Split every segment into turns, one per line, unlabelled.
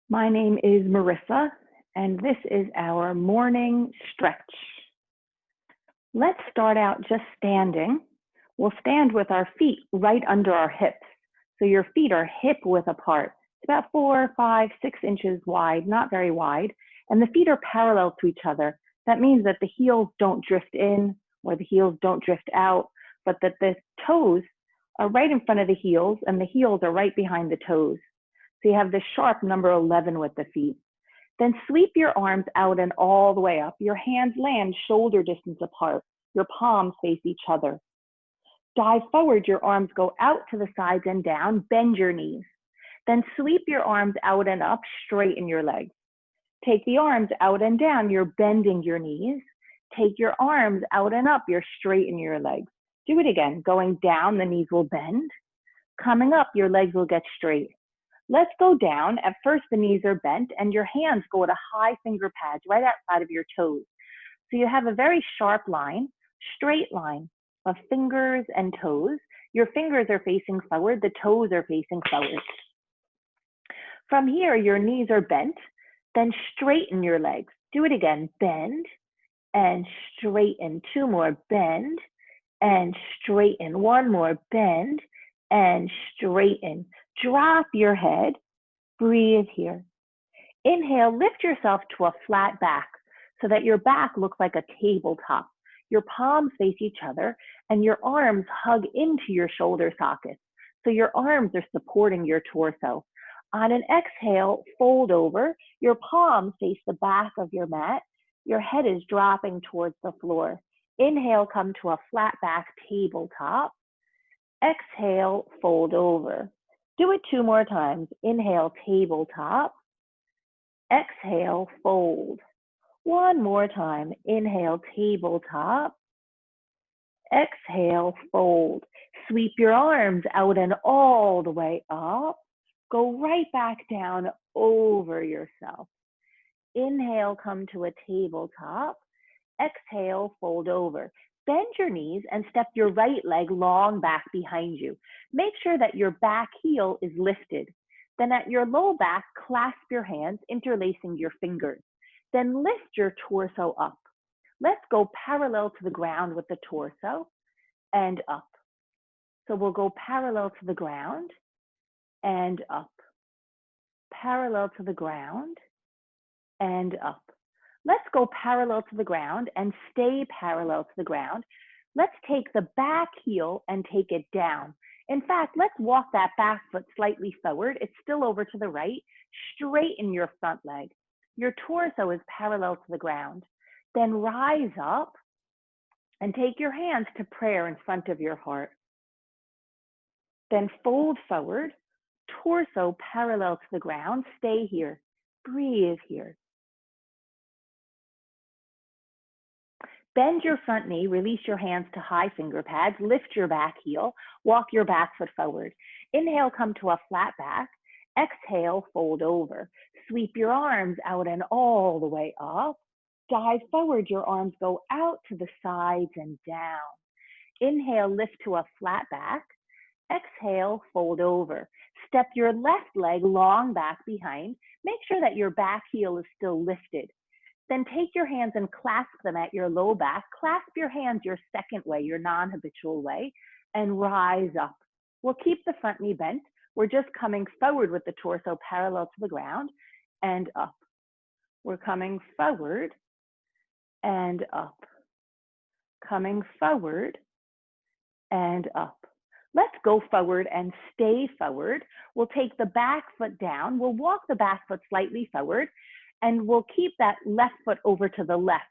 My name is Marissa, and this is our morning stretch. Let's start out just standing. We'll stand with our feet right under our hips. So your feet are hip width apart. It's about 4, 5, 6 inches wide, not very wide. And the feet are parallel to each other. That means that the heels don't drift in or the heels don't drift out, but that the toes are right in front of the heels and the heels are right behind the toes. So you have the sharp number 11 with the feet. Then sweep your arms out and all the way up. Your hands land shoulder distance apart. Your palms face each other. Dive forward, your arms go out to the sides and down. Bend your knees. Then sweep your arms out and up, straighten your legs. Take the arms out and down, you're bending your knees. Take your arms out and up, you're straightening your legs. Do it again. Going down, the knees will bend. Coming up, your legs will get straight. Let's go down. At first, the knees are bent and your hands go to high finger pads right outside of your toes. So you have a very sharp line, straight line of fingers and toes. Your fingers are facing forward, the toes are facing forward. From here, your knees are bent, then straighten your legs. Do it again. Bend and straighten. 2 more. Bend and straighten. 1 more. Bend and straighten. Drop your head, breathe here. Inhale, lift yourself to a flat back so that your back looks like a tabletop. Your palms face each other and your arms hug into your shoulder sockets. So your arms are supporting your torso. On an exhale, fold over. Your palms face the back of your mat. Your head is dropping towards the floor. Inhale, come to a flat back tabletop. Exhale, fold over. Do it 2 more times. Inhale, tabletop. Exhale, fold. 1 more time. Inhale, tabletop. Exhale, fold. Sweep your arms out and all the way up. Go right back down over yourself. Inhale, come to a tabletop. Exhale, fold over. Bend your knees and step your right leg long back behind you. Make sure that your back heel is lifted. Then at your low back, clasp your hands, interlacing your fingers. Then lift your torso up. Let's go parallel to the ground with the torso and up. So we'll go parallel to the ground and up. Parallel to the ground and up. Let's go parallel to the ground and stay parallel to the ground. Let's take the back heel and take it down. In fact, let's walk that back foot slightly forward. It's still over to the right. Straighten your front leg. Your torso is parallel to the ground. Then rise up and take your hands to prayer in front of your heart. Then fold forward, torso parallel to the ground. Stay here. Breathe here. Bend your front knee, release your hands to high finger pads, lift your back heel, walk your back foot forward. Inhale, come to a flat back. Exhale, fold over. Sweep your arms out and all the way up. Dive forward, your arms go out to the sides and down. Inhale, lift to a flat back. Exhale, fold over. Step your left leg long back behind. Make sure that your back heel is still lifted. Then take your hands and clasp them at your low back. Clasp your hands your second way, your non-habitual way, and rise up. We'll keep the front knee bent. We're just coming forward with the torso parallel to the ground and up. We're coming forward and up. Coming forward and up. Let's go forward and stay forward. We'll take the back foot down. We'll walk the back foot slightly forward. And we'll keep that left foot over to the left.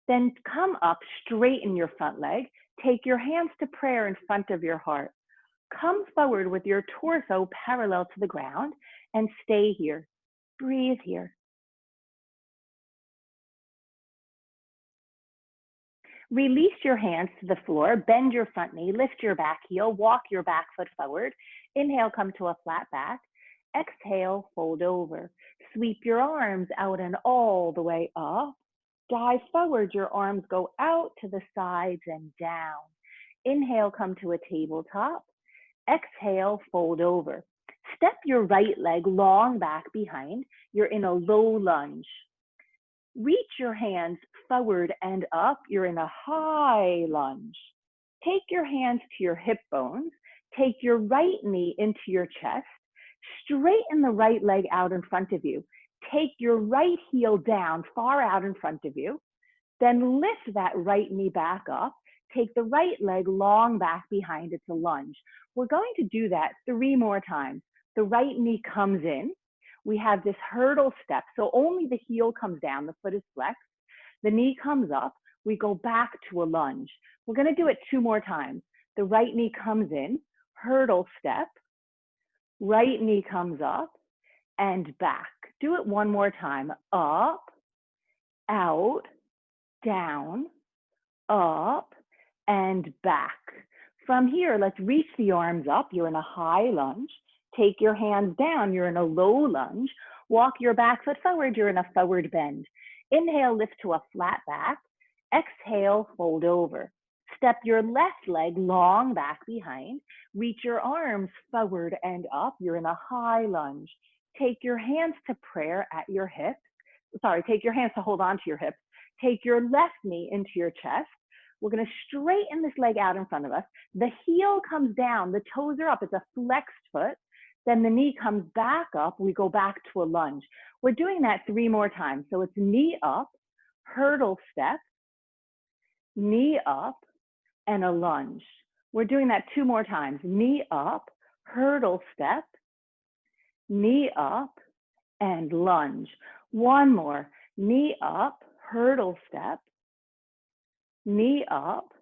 Then come up, straighten your front leg. Take your hands to prayer in front of your heart. Come forward with your torso parallel to the ground and stay here. Breathe here. Release your hands to the floor, bend your front knee, lift your back heel, walk your back foot forward. Inhale, come to a flat back. Exhale, fold over. Sweep your arms out and all the way up. Dive forward, your arms go out to the sides and down. Inhale, come to a tabletop. Exhale, fold over. Step your right leg long back behind. You're in a low lunge. Reach your hands forward and up. You're in a high lunge. Take your hands to your hip bones. Take your right knee into your chest. Straighten the right leg out in front of you. Take your right heel down far out in front of you. Then lift that right knee back up. Take the right leg long back behind. It's a lunge. We're going to do that 3 more times. The right knee comes in. We have this hurdle step. So only the heel comes down. The foot is flexed. The knee comes up. We go back to a lunge. We're going to do it 2 more times. The right knee comes in, hurdle step. Right knee comes up and back. Do it 1 more time. Up, out, down, up, and back. From here, let's reach the arms up. You're in a high lunge. Take your hands down. You're in a low lunge. Walk your back foot forward. You're in a forward bend. Inhale, lift to a flat back. Exhale, fold over. Step your left leg long back behind. Reach your arms forward and up. You're in a high lunge. Take your hands to prayer at your hips. Take your hands to hold on to your hips. Take your left knee into your chest. We're going to straighten this leg out in front of us. The heel comes down. The toes are up. It's a flexed foot. Then the knee comes back up. We go back to a lunge. We're doing that 3 more times. So it's knee up, hurdle step, knee up, and a lunge. We're doing that 2 more times. Knee up, hurdle step, knee up, and lunge. 1 more. Knee up, hurdle step, knee up,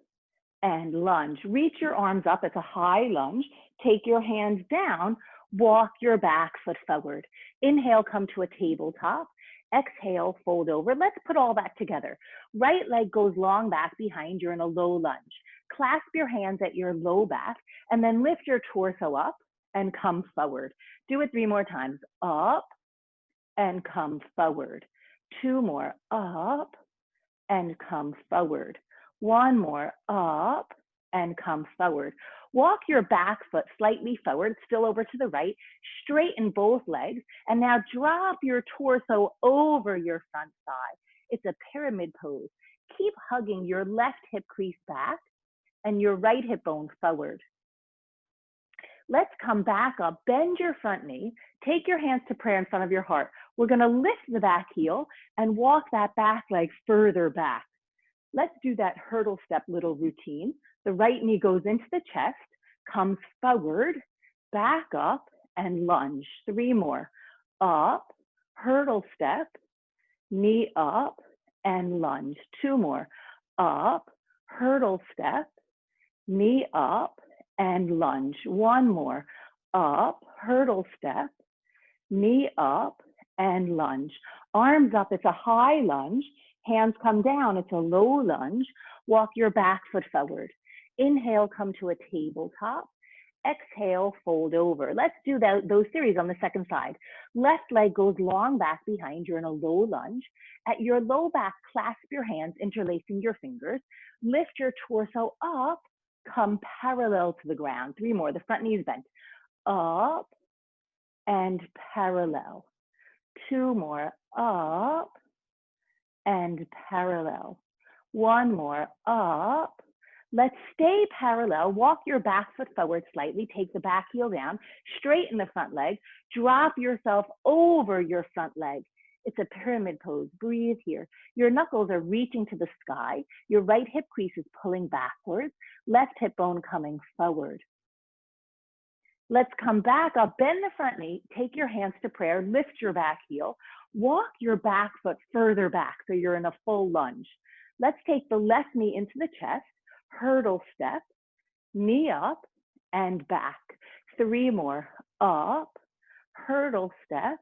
and lunge. Reach your arms up. It's a high lunge. Take your hands down. Walk your back foot forward. Inhale, come to a tabletop. Exhale, fold over. Let's put all that together. Right leg goes long back behind. You're in a low lunge. Clasp your hands at your low back and then lift your torso up and come forward. Do it 3 more times. Up and come forward. 2 more. Up and come forward. 1 more. Up and come forward. Walk your back foot slightly forward, still over to the right. Straighten both legs. And now drop your torso over your front thigh. It's a pyramid pose. Keep hugging your left hip crease back and your right hip bone forward. Let's come back up. Bend your front knee. Take your hands to prayer in front of your heart. We're going to lift the back heel and walk that back leg further back. Let's do that hurdle step little routine. The right knee goes into the chest, comes forward, back up, and lunge. 3 more. Up, hurdle step, knee up, and lunge. 2 more. Up, hurdle step, knee up, and lunge. 1 more. Up, hurdle step, knee up, and lunge. Arms up, it's a high lunge. Hands come down, it's a low lunge. Walk your back foot forward. Inhale, come to a tabletop. Exhale, fold over. Let's do those series on the second side. Left leg goes long back behind. You're in a low lunge. At your low back, clasp your hands, interlacing your fingers. Lift your torso up. Come parallel to the ground. 3 more. The front knee is bent. Up and parallel. 2 more. Up and parallel. 1 more. Up. Let's stay parallel. Walk your back foot forward slightly. Take the back heel down. Straighten the front leg. Drop yourself over your front leg. It's a pyramid pose. Breathe here. Your knuckles are reaching to the sky. Your right hip crease is pulling backwards. Left hip bone coming forward. Let's come back up. Bend the front knee. Take your hands to prayer. Lift your back heel. Walk your back foot further back so you're in a full lunge. Let's take the left knee into the chest. Hurdle step, knee up and back. 3 more. Up, hurdle step,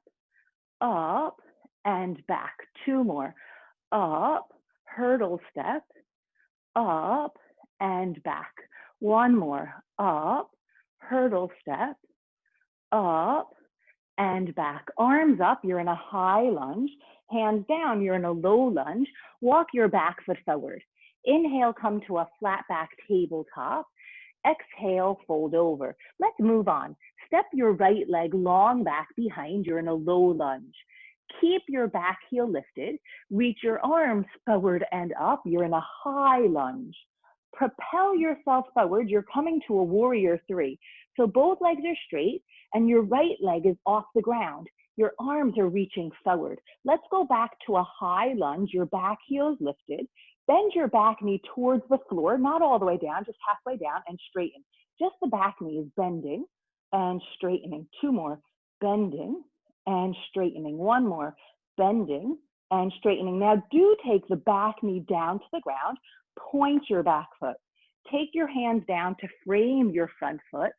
up and back. 2 more. Up, hurdle step, up and back. 1 more. Up, hurdle step, up and back. Arms up, you're in a high lunge. Hands down, you're in a low lunge. Walk your back foot forward. Inhale, come to a flat back tabletop. Exhale, fold over. Let's move on. Step your right leg long back behind. You're in a low lunge. Keep your back heel lifted. Reach your arms forward and up. You're in a high lunge. Propel yourself forward. You're coming to a warrior three. So both legs are straight and your right leg is off the ground. Your arms are reaching forward. Let's go back to a high lunge. Your back heel is lifted. Bend your back knee towards the floor, not all the way down, just halfway down, and straighten. Just the back knee is bending and straightening. Two more, bending and straightening. One more, bending and straightening. Now do take the back knee down to the ground, point your back foot. Take your hands down to frame your front foot.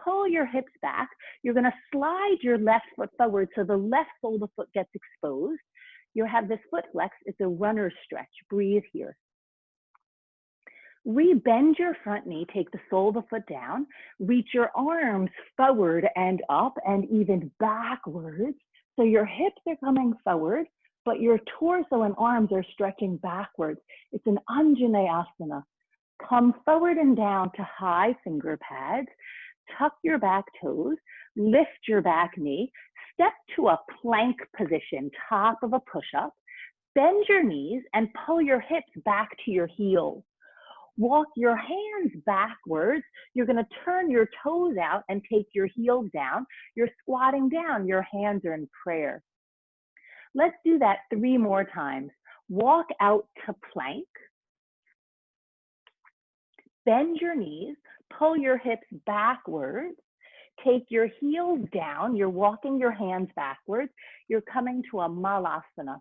Pull your hips back. You're going to slide your left foot forward so the left sole of the foot gets exposed. You'll have this foot flex. It's a runner's stretch. Breathe here. Rebend your front knee. Take the sole of the foot down. Reach your arms forward and up and even backwards. So your hips are coming forward, but your torso and arms are stretching backwards. It's an Anjaneyasana. Come forward and down to high finger pads. Tuck your back toes, lift your back knee, step to a plank position, top of a push-up, bend your knees and pull your hips back to your heels. Walk your hands backwards. You're going to turn your toes out and take your heels down. You're squatting down. Your hands are in prayer. Let's do that 3 more times. Walk out to plank. Bend your knees, pull your hips backwards, take your heels down, you're walking your hands backwards, you're coming to a malasana.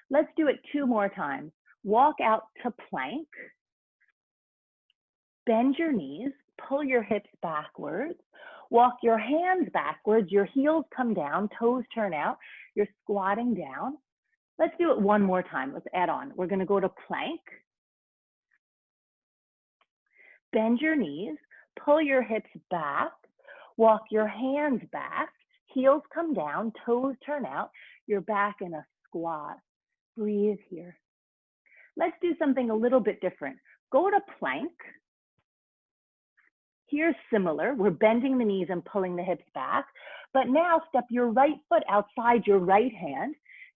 Let's do it 2 more times. Walk out to plank, bend your knees, pull your hips backwards, walk your hands backwards, your heels come down, toes turn out, you're squatting down. Let's do it 1 more time. Let's add on. We're going to go to plank. Bend your knees, pull your hips back, walk your hands back, heels come down, toes turn out, you're back in a squat. Breathe here. Let's do something a little bit different. Go to plank. Here's similar. We're bending the knees and pulling the hips back, but now step your right foot outside your right hand.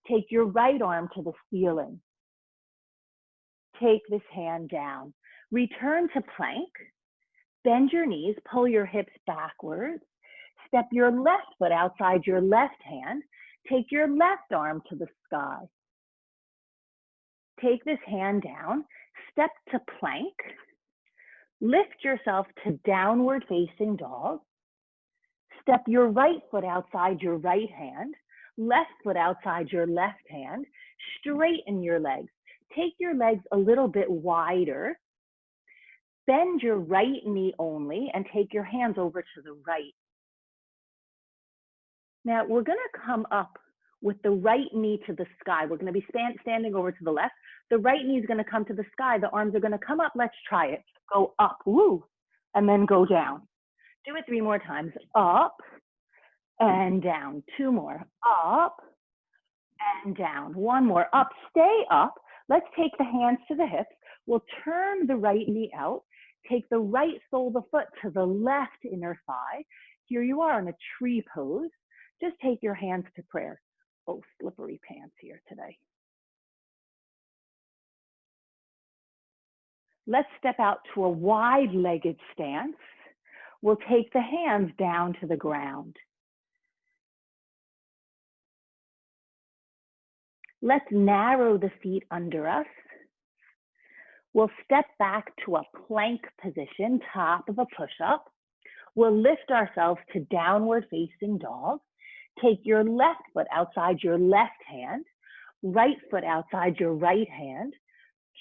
Take your right arm to the ceiling. Take this hand down. Return to plank, bend your knees, pull your hips backwards, step your left foot outside your left hand, take your left arm to the sky. Take this hand down, step to plank, lift yourself to downward facing dog, step your right foot outside your right hand, left foot outside your left hand, straighten your legs. Take your legs a little bit wider. Bend your right knee only and take your hands over to the right. Now we're going to come up with the right knee to the sky. We're going to be standing over to the left. The right knee is going to come to the sky. The arms are going to come up. Let's try it. Go up, woo, and then go down. Do it 3 more times. Up and down. 2 more. Up and down. 1 more. Up. Stay up. Let's take the hands to the hips. We'll turn the right knee out. Take the right sole of the foot to the left inner thigh. Here you are in a tree pose. Just take your hands to prayer. Oh, slippery pants here today. Let's step out to a wide-legged stance. We'll take the hands down to the ground. Let's narrow the feet under us. We'll step back to a plank position, top of a push-up. We'll lift ourselves to downward facing dog. Take your left foot outside your left hand, right foot outside your right hand.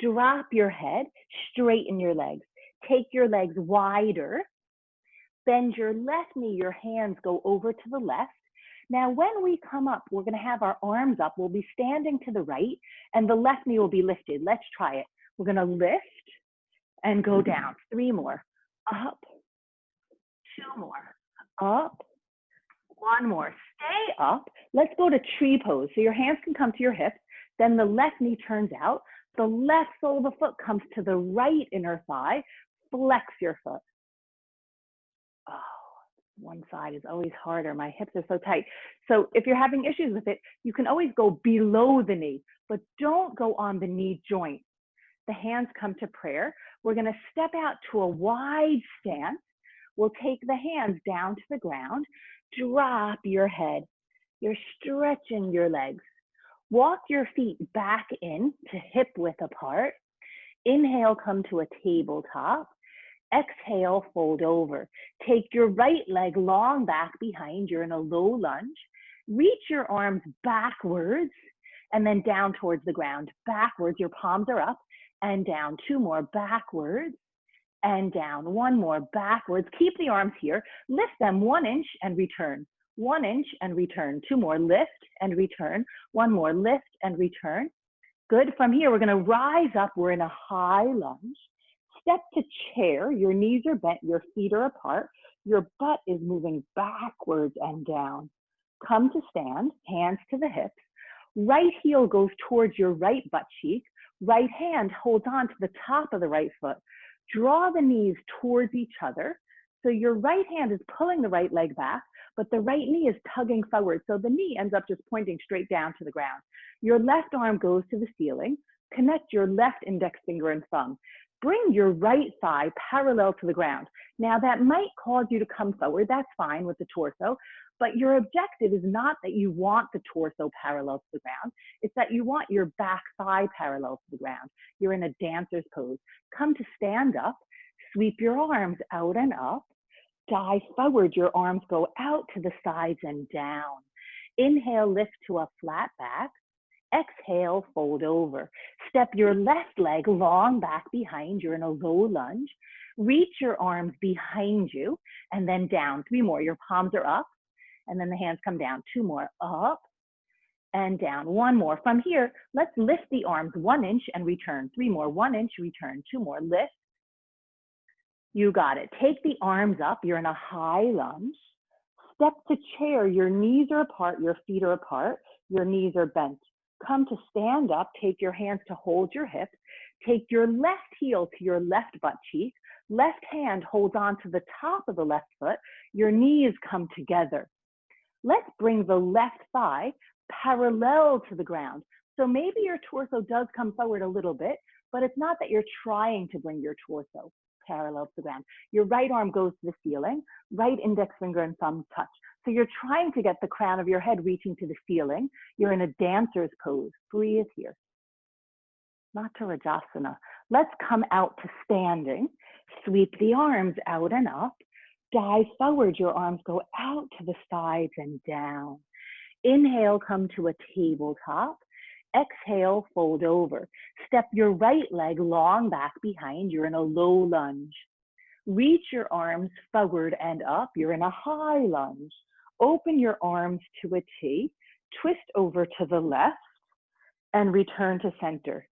Drop your head, straighten your legs. Take your legs wider. Bend your left knee, your hands go over to the left. Now, when we come up, we're going to have our arms up. We'll be standing to the right, and the left knee will be lifted. Let's try it. We're going to lift and go down. 3 more. Up. 2 more. Up. 1 more. Stay up. Let's go to tree pose. So your hands can come to your hips. Then the left knee turns out. The left sole of the foot comes to the right inner thigh. Flex your foot. Oh, One side is always harder. My hips are so tight. So if you're having issues with it, you can always go below the knee, but don't go on the knee joint. The hands come to prayer. We're going to step out to a wide stance. We'll take the hands down to the ground. Drop your head. You're stretching your legs. Walk your feet back in to hip width apart. Inhale, come to a tabletop. Exhale, fold over. Take your right leg long back behind. You're in a low lunge. Reach your arms backwards and then down towards the ground. Backwards, your palms are up and down. Two more, backwards and down. One more, backwards. Keep the arms here. Lift them 1 inch and return. 1 inch and return. Two more, lift and return. One more, lift and return. Good. From here, we're going to rise up. We're in a high lunge. Step to chair. Your knees are bent. Your feet are apart. Your butt is moving backwards and down. Come to stand. Hands to the hips. Right heel goes towards your right butt cheek. Right hand holds on to the top of the right foot. Draw the knees towards each other. So your right hand is pulling the right leg back, but the right knee is tugging forward. So the knee ends up just pointing straight down to the ground. Your left arm goes to the ceiling. Connect your left index finger and thumb. Bring your right thigh parallel to the ground. Now that might cause you to come forward. That's fine with the torso, but your objective is not that you want the torso parallel to the ground. It's that you want your back thigh parallel to the ground. You're in a dancer's pose. Come to stand up. Sweep your arms out and up. Dive forward. Your arms go out to the sides and down. Inhale, lift to a flat back. Exhale, fold over. Step your left leg long back behind. You're in a low lunge. Reach your arms behind you and then down. Three more. Your palms are up and then the hands come down. Two more. Up and down. One more. From here, let's lift the arms 1 inch and return. Three more. 1 inch, return. Two more. Lift. You got it. Take the arms up. You're in a high lunge. Step to chair. Your knees are apart. Your feet are apart. Your knees are bent. Come to stand up. Take your hands to hold your hips. Take your left heel to your left butt cheek. Left hand holds on to the top of the left foot. Your knees come together. Let's bring the left thigh parallel to the ground. So maybe your torso does come forward a little bit, but it's not that you're trying to bring your torso parallel to the ground. Your right arm goes to the ceiling, right index finger and thumb touch. So you're trying to get the crown of your head reaching to the ceiling. You're in a dancer's pose. Breathe here. Matarajasana. Let's come out to standing. Sweep the arms out and up. Dive forward. Your arms go out to the sides and down. Inhale, come to a tabletop. Exhale, fold over. Step your right leg long back behind. You're in a low lunge. Reach your arms forward and up. You're in a high lunge. Open your arms to a T. Twist over to the left and return to center.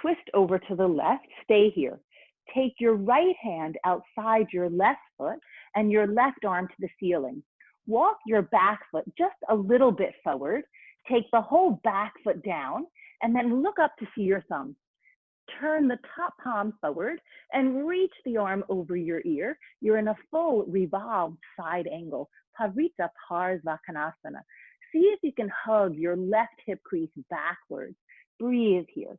Twist over to the left. Stay here. Take your right hand outside your left foot and your left arm to the ceiling. Walk your back foot just a little bit forward. Take the whole back foot down and then look up to see your thumb. Turn the top palm forward and reach the arm over your ear. You're in a full revolved side angle. Paritta Parsvakonasana. See if you can hug your left hip crease backwards. Breathe here.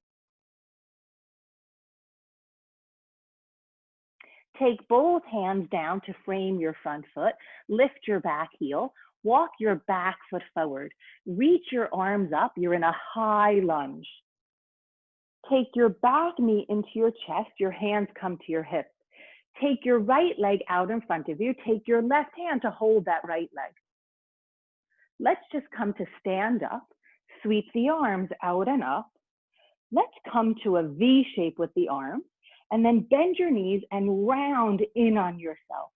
Take both hands down to frame your front foot. Lift your back heel. Walk your back foot forward. Reach your arms up. You're in a high lunge. Take your back knee into your chest. Your hands come to your hips. Take your right leg out in front of you. Take your left hand to hold that right leg. Let's just come to stand up. Sweep the arms out and up. Let's come to a V shape with the arms and then bend your knees and round in on yourself.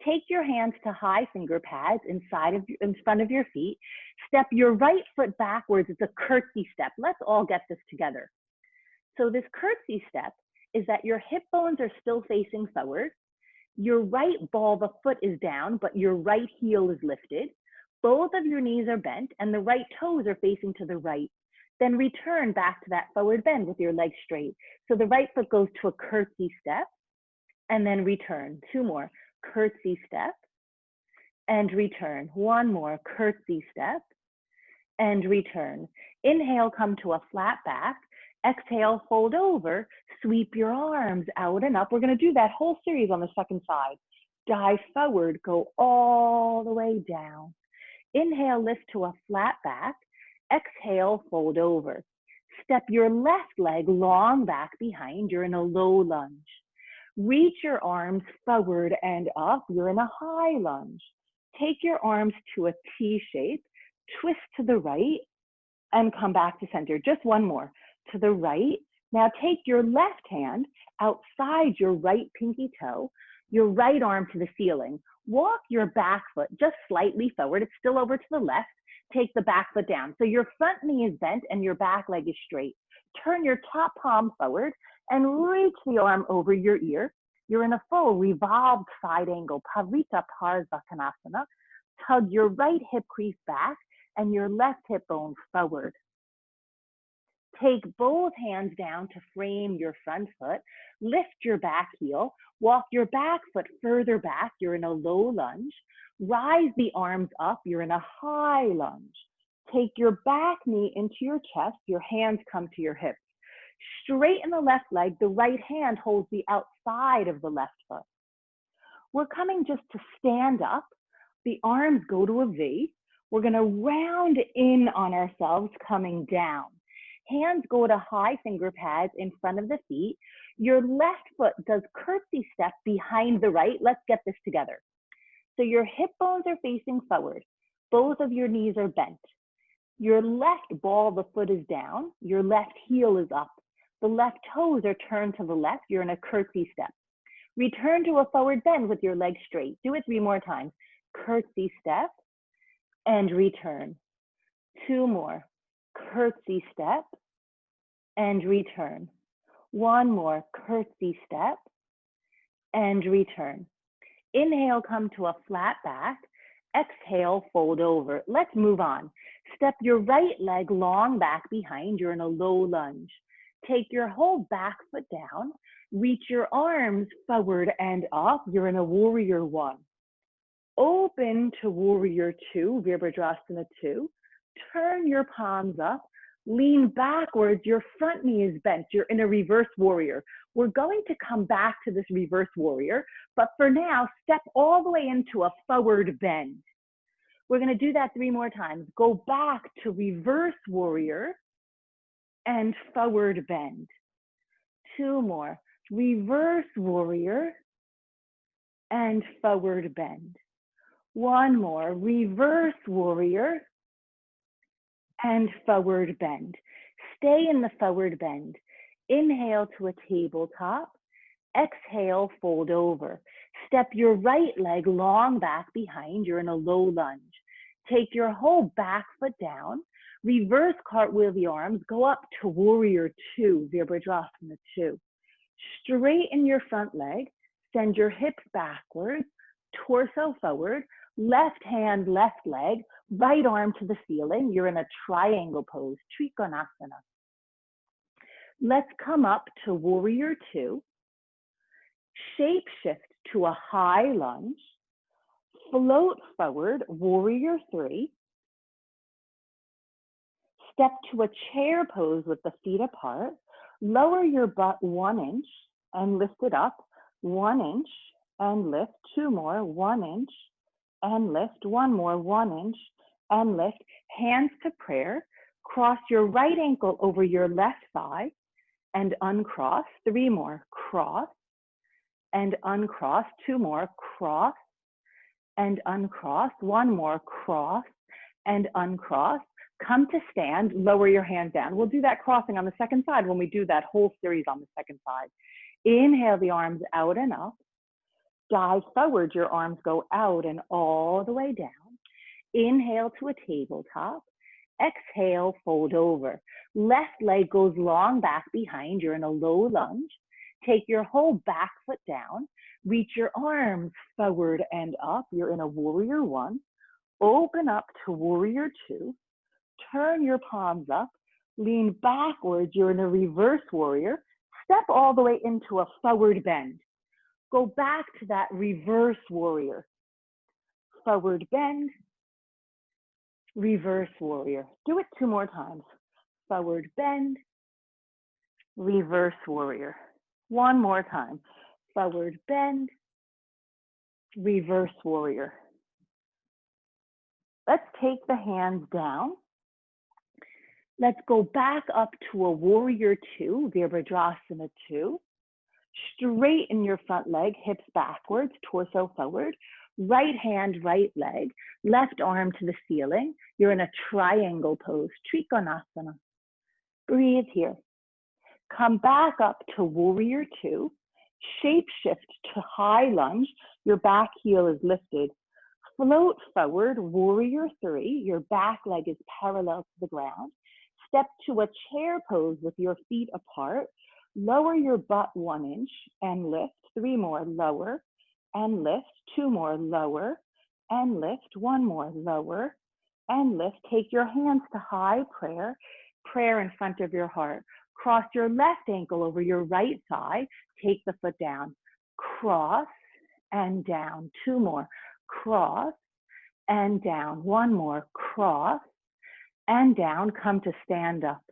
Take your hands to high finger pads in front of your feet. Step your right foot backwards. It's a curtsy step. Let's all get this together. So this curtsy step is that your hip bones are still facing forward. Your right ball of the foot is down, but your right heel is lifted. Both of your knees are bent and the right toes are facing to the right. Then return back to that forward bend with your legs straight. So the right foot goes to a curtsy step and then return. Two more. Curtsy step and return. One more, curtsy step and return. Inhale, come to a flat back. Exhale, fold over, sweep your arms out and up. We're gonna do that whole series on the second side. Dive forward, go all the way down. Inhale, lift to a flat back. Exhale, fold over. Step your left leg long back behind. You're in a low lunge. Reach your arms forward and up. You're in a high lunge. Take your arms to a T shape. Twist to the right and come back to center. Just one more. To the right. Now take your left hand outside your right pinky toe, your right arm to the ceiling. Walk your back foot just slightly forward. It's still over to the left. Take the back foot down. So your front knee is bent and your back leg is straight. Turn your top palm forward and reach the arm over your ear. You're in a full revolved side angle, Paritta Parsvakonasana. Tug your right hip crease back and your left hip bone forward. Take both hands down to frame your front foot. Lift your back heel. Walk your back foot further back. You're in a low lunge. Rise the arms up. You're in a high lunge. Take your back knee into your chest. Your hands come to your hips. Straighten the left leg. The right hand holds the outside of the left foot. We're coming just to stand up. The arms go to a V. We're going to round in on ourselves, coming down. Hands go to high finger pads in front of the feet. Your left foot does curtsy step behind the right. Let's get this together. So your hip bones are facing forward. Both of your knees are bent. Your left ball of the foot is down. Your left heel is up. The left toes are turned to the left. You're in a curtsy step. Return to a forward bend with your legs straight. Do it 3 more times. Curtsy step and return. 2 more. Curtsy step and return. 1 more. Curtsy step and return. Inhale, come to a flat back. Exhale, fold over. Let's move on. Step your right leg long back behind. You're in a low lunge. Take your whole back foot down. Reach your arms forward and up. You're in a warrior 1. Open to warrior 2, Virabhadrasana 2. Turn your palms up. Lean backwards. Your front knee is bent. You're in a reverse warrior. We're going to come back to this reverse warrior, but for now, step all the way into a forward bend. We're going to do that 3 more times. Go back to reverse warrior and forward bend. 2 more. Reverse warrior and forward bend. 1 more. Reverse warrior and forward bend. Stay in the forward bend. Inhale to a tabletop. Exhale, fold over. Step your right leg long back behind. You're in a low lunge. Take your whole back foot down. Reverse cartwheel the arms. Go up to warrior 2, Virabhadrasana 2. Straighten your front leg. Send your hips backwards. Torso forward. Left hand, left leg. Right arm to the ceiling. You're in a triangle pose, Trikonasana. Let's come up to warrior 2. Shape shift to a high lunge. Float forward, warrior 3. Step to a chair pose with the feet apart. Lower your butt 1 inch and lift it up. 1 inch and lift. 2 more, 1 inch and lift. 1 more, 1 inch and lift. Hands to prayer. Cross your right ankle over your left thigh and uncross. 3 more, cross and uncross. 2 more, cross and uncross. 1 more, cross and uncross. Come to stand, lower your hands down. We'll do that crossing on the second side when we do that whole series on the second side. Inhale the arms out and up. Dive forward, your arms go out and all the way down. Inhale to a tabletop. Exhale, fold over. Left leg goes long back behind. You're in a low lunge. Take your whole back foot down. Reach your arms forward and up. You're in a warrior 1. Open up to warrior 2. Turn your palms up. Lean backwards. You're in a reverse warrior. Step all the way into a forward bend. Go back to that reverse warrior. forward bend, reverse warrior. Do it 2 more times. Forward bend, reverse warrior. 1 more time. Forward bend, reverse warrior. Let's take the hands down. Let's go back up to a warrior 2, Virabhadrasana 2. Straighten your front leg, hips backwards, torso forward. Right hand, right leg, left arm to the ceiling. You're in a triangle pose, Trikonasana. Breathe here. Come back up to warrior 2. Shape shift to high lunge. Your back heel is lifted. Float forward, warrior 3. Your back leg is parallel to the ground. Step to a chair pose with your feet apart. Lower your butt 1 inch and lift. 3 more, lower and lift. 2 more, lower and lift. 1 more, lower and lift. Take your hands to high prayer, prayer in front of your heart. Cross your left ankle over your right thigh. Take the foot down. Cross and down. 2 more. Cross and down. 1 more. Cross and down. Come to stand up.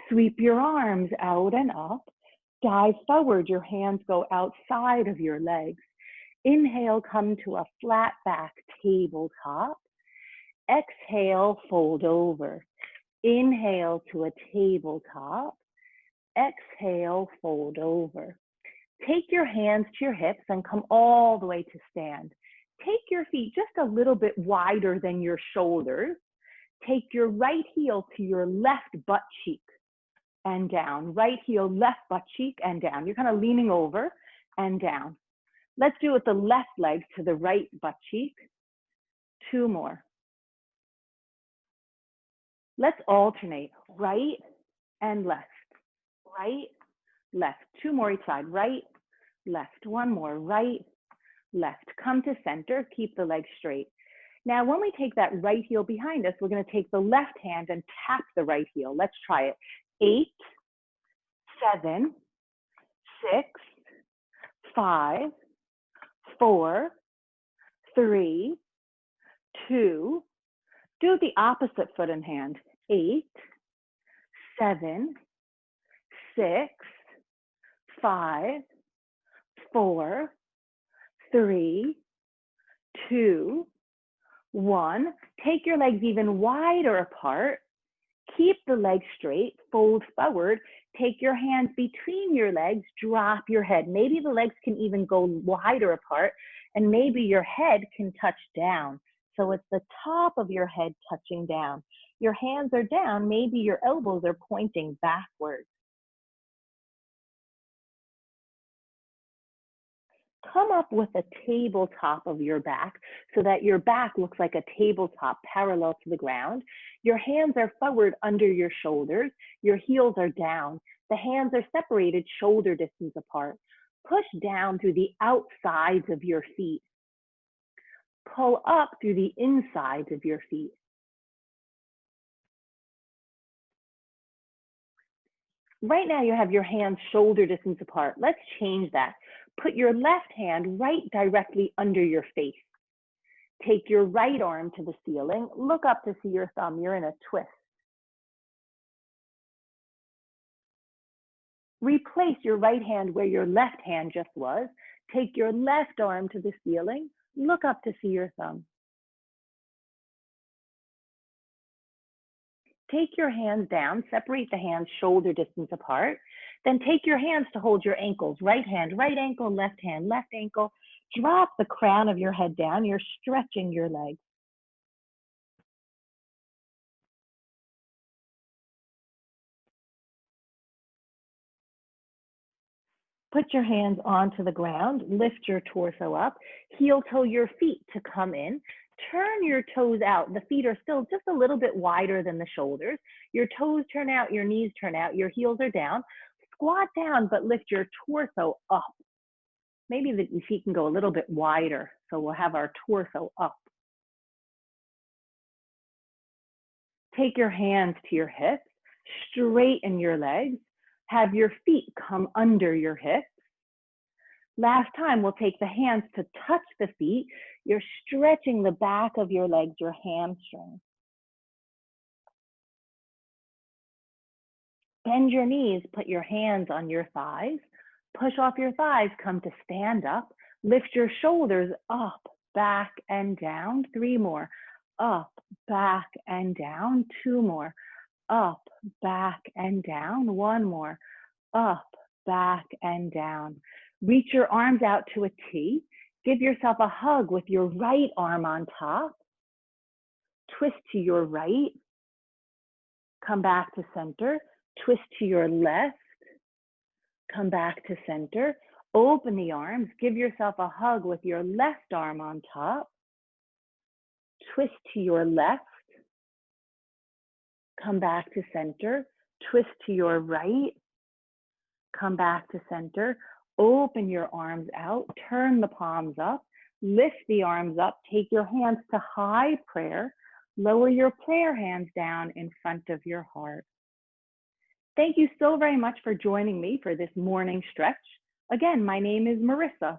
Sweep your arms out and up. Dive forward. Your hands go outside of your legs. Inhale, come to a flat back tabletop. Exhale, fold over. Inhale to a tabletop. Exhale, fold over. Take your hands to your hips and come all the way to stand. Take your feet just a little bit wider than your shoulders. Take your right heel to your left butt cheek and down. Right heel, left butt cheek and down. You're kind of leaning over and down. Let's do it with the left leg to the right butt cheek. 2 more. Let's alternate right and left. Right, left. 2 more each side. Right, left. 1 more. Right, left. Come to center. Keep the legs straight. Now, when we take that right heel behind us, we're going to take the left hand and tap the right heel. Let's try it. 8, 7, 6, 5, 4, 3, 2. Do the opposite foot and hand. 8, 7, 6, 5, 4, 3, 2, 1. Take your legs even wider apart. Keep the legs straight. Fold forward. Take your hands between your legs. Drop your head. Maybe the legs can even go wider apart, and maybe your head can touch down. So it's the top of your head touching down. Your hands are down. Maybe your elbows are pointing backwards. Come up with a tabletop of your back so that your back looks like a tabletop parallel to the ground. Your hands are forward under your shoulders. Your heels are down. The hands are separated shoulder distance apart. Push down through the outsides of your feet. Pull up through the insides of your feet. Right now you have your hands shoulder distance apart. Let's change that. Put your left hand right directly under your face. Take your right arm to the ceiling. Look up to see your thumb. You're in a twist. Replace your right hand where your left hand just was. Take your left arm to the ceiling. Look up to see your thumb. Take your hands down, separate the hands shoulder distance apart. Then take your hands to hold your ankles. Right hand, right ankle, left hand, left ankle. Drop the crown of your head down. You're stretching your legs. Put your hands onto the ground. Lift your torso up. Heel toe your feet to come in. Turn your toes out. The feet are still just a little bit wider than the shoulders. Your toes turn out, your knees turn out, your heels are down. Squat down, but lift your torso up. Maybe the feet can go a little bit wider, so we'll have our torso up. Take your hands to your hips, straighten your legs, have your feet come under your hips. Last time, we'll take the hands to touch the feet. You're stretching the back of your legs, your hamstrings. Bend your knees, put your hands on your thighs. Push off your thighs, come to stand up. Lift your shoulders up, back, and down. 3 more. Up, back, and down. 2 more. Up, back, and down. 1 more. Up, back, and down. Reach your arms out to a T. Give yourself a hug with your right arm on top. Twist to your right. Come back to center. Twist to your left. Come back to center. Open the arms. Give yourself a hug with your left arm on top. Twist to your left. Come back to center. Twist to your right. Come back to center. Open your arms out. Turn the palms up. Lift the arms up. Take your hands to high prayer. Lower your prayer hands down in front of your heart. Thank you so very much for joining me for this morning stretch. Again, my name is Marissa.